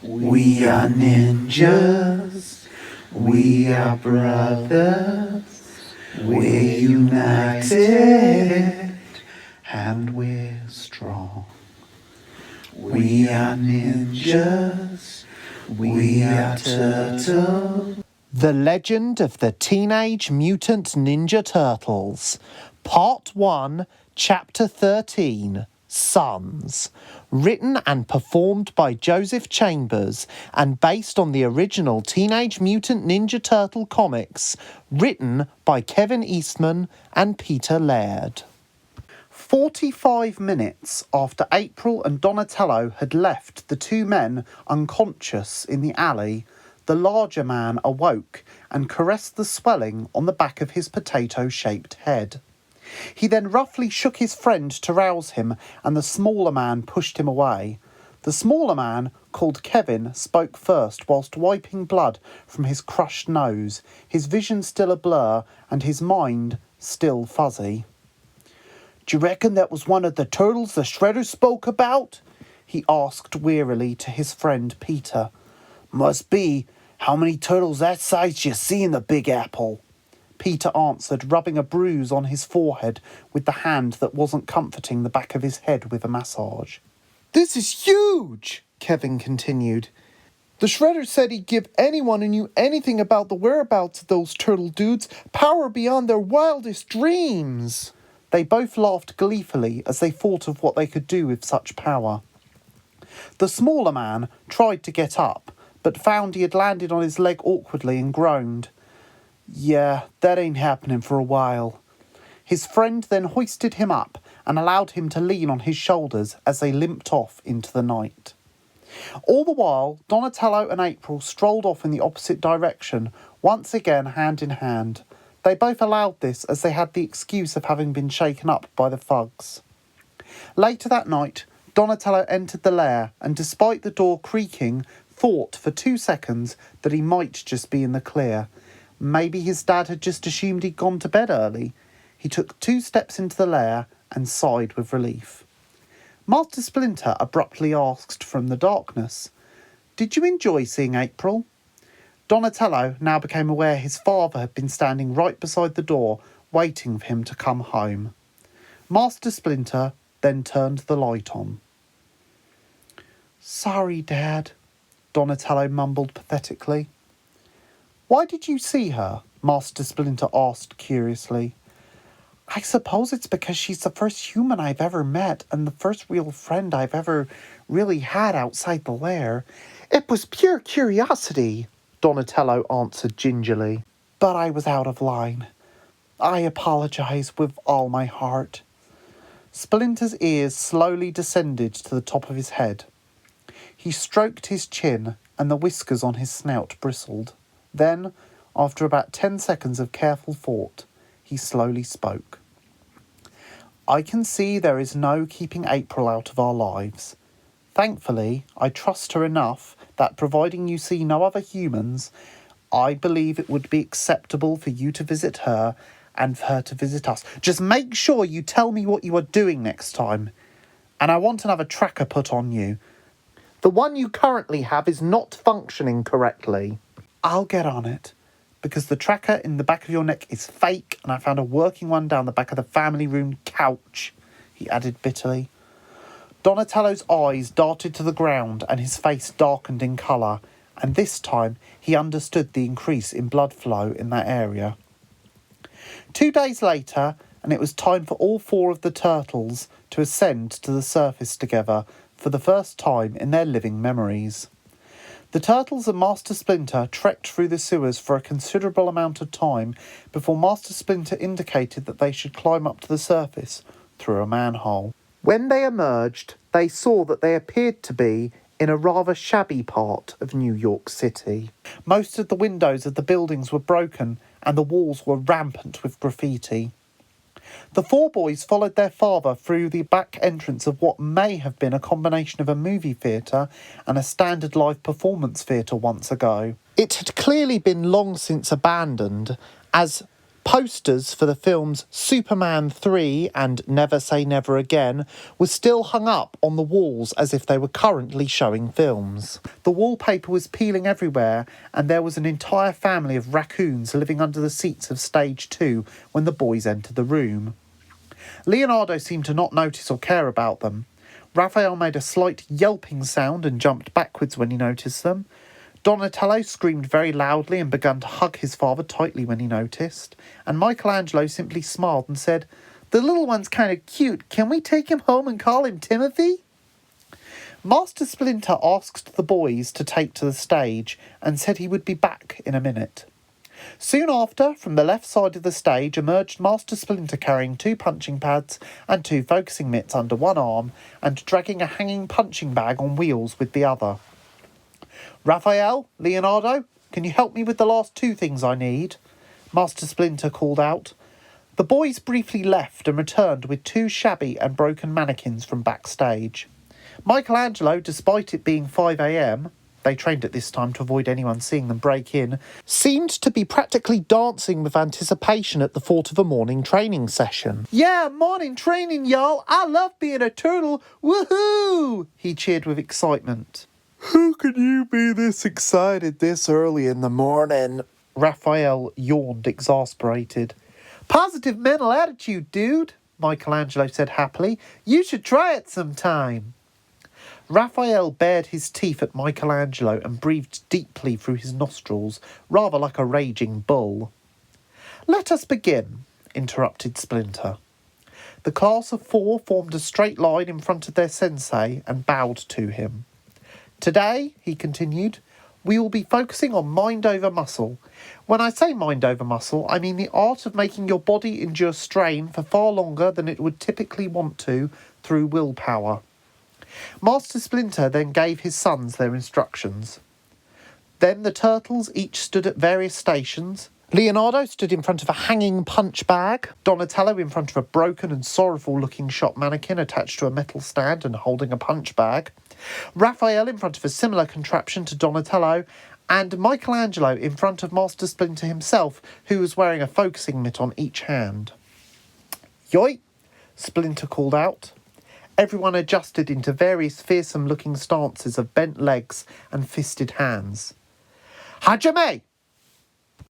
We are ninjas, we are brothers, we're united, and we're strong. We are ninjas, we are turtles. The Legend of the Teenage Mutant Ninja Turtles, Part 1, Chapter 13, Sons. Written and performed by Joseph Chambers and based on the original Teenage Mutant Ninja Turtle comics, written by Kevin Eastman and Peter Laird. 45 minutes after April and Donatello had left the two men unconscious in the alley, the larger man awoke and caressed the swelling on the back of his potato-shaped head. He then roughly shook his friend to rouse him, and the smaller man pushed him away. The smaller man, called Kevin, spoke first whilst wiping blood from his crushed nose, his vision still a blur and his mind still fuzzy. "Do you reckon that was one of the turtles the Shredder spoke about?" he asked wearily to his friend Peter. "Must be. How many turtles that size you see in the Big Apple?" Peter answered, rubbing a bruise on his forehead with the hand that wasn't comforting the back of his head with a massage. "This is huge," Kevin continued. "The Shredder said he'd give anyone who knew anything about the whereabouts of those turtle dudes power beyond their wildest dreams." They both laughed gleefully as they thought of what they could do with such power. The smaller man tried to get up, but found he had landed on his leg awkwardly and groaned. "Yeah, that ain't happening for a while." His friend then hoisted him up and allowed him to lean on his shoulders as they limped off into the night. All the while, Donatello and April strolled off in the opposite direction, once again hand in hand. They both allowed this as they had the excuse of having been shaken up by the thugs. Later that night, Donatello entered the lair and, despite the door creaking, thought for 2 seconds that he might just be in the clear. Maybe his dad had just assumed he'd gone to bed early. He took 2 steps into the lair and sighed with relief. Master Splinter abruptly asked from the darkness, "Did you enjoy seeing April?" Donatello now became aware his father had been standing right beside the door, waiting for him to come home. Master Splinter then turned the light on. "Sorry, Dad," Donatello mumbled pathetically. "Why did you see her?" Master Splinter asked curiously. "I suppose it's because she's the first human I've ever met and the first real friend I've ever really had outside the lair. It was pure curiosity," Donatello answered gingerly. "But I was out of line. I apologize with all my heart." Splinter's ears slowly descended to the top of his head. He stroked his chin and the whiskers on his snout bristled. Then, after about 10 seconds of careful thought, he slowly spoke. "I can see there is no keeping April out of our lives. Thankfully, I trust her enough that, providing you see no other humans, I believe it would be acceptable for you to visit her and for her to visit us. Just make sure you tell me what you are doing next time. And I want another tracker put on you. The one you currently have is not functioning correctly." "I'll get on it, because the tracker in the back of your neck is fake and I found a working one down the back of the family room couch," he added bitterly. Donatello's eyes darted to the ground and his face darkened in colour, and this time he understood the increase in blood flow in that area. 2 days later, and it was time for all 4 of the turtles to ascend to the surface together for the first time in their living memories. The turtles and Master Splinter trekked through the sewers for a considerable amount of time before Master Splinter indicated that they should climb up to the surface through a manhole. When they emerged, they saw that they appeared to be in a rather shabby part of New York City. Most of the windows of the buildings were broken and the walls were rampant with graffiti. The 4 boys followed their father through the back entrance of what may have been a combination of a movie theatre and a standard live performance theatre once ago. It had clearly been long since abandoned, as Posters for the films Superman 3 and Never Say Never Again were still hung up on the walls as if they were currently showing films. The wallpaper was peeling everywhere, and there was an entire family of raccoons living under the seats of stage 2 when the boys entered the room. Leonardo seemed to not notice or care about them. Raphael made a slight yelping sound and jumped backwards when he noticed them. Donatello screamed very loudly and began to hug his father tightly when he noticed, and Michelangelo simply smiled and said, "The little one's kind of cute. Can we take him home and call him Timothy?" Master Splinter asked the boys to take to the stage and said he would be back in a minute. Soon after, from the left side of the stage emerged Master Splinter carrying 2 punching pads and 2 focusing mitts under one arm and dragging a hanging punching bag on wheels with the other. "Raphael, Leonardo, can you help me with the last 2 things I need?" Master Splinter called out. The boys briefly left and returned with 2 shabby and broken mannequins from backstage. Michelangelo, despite it being 5 a.m, they trained at this time to avoid anyone seeing them break in, seemed to be practically dancing with anticipation at the thought of a morning training session. "Yeah, morning training, y'all! I love being a turtle! Woohoo!" he cheered with excitement. "Who could you be this excited this early in the morning?" Raphael yawned, exasperated. "Positive mental attitude, dude," Michelangelo said happily. "You should try it sometime." Raphael bared his teeth at Michelangelo and breathed deeply through his nostrils, rather like a raging bull. "Let us begin," interrupted Splinter. The class of 4 formed a straight line in front of their sensei and bowed to him. "Today," he continued, "we will be focusing on mind over muscle. When I say mind over muscle, I mean the art of making your body endure strain for far longer than it would typically want to through willpower." Master Splinter then gave his sons their instructions. Then the turtles each stood at various stations. Leonardo stood in front of a hanging punch bag, Donatello in front of a broken and sorrowful-looking shop mannequin attached to a metal stand and holding a punch bag, Raphael in front of a similar contraption to Donatello, and Michelangelo in front of Master Splinter himself, who was wearing a focusing mitt on each hand. "Yoi!" Splinter called out. Everyone adjusted into various fearsome-looking stances of bent legs and fisted hands. "Hajime!"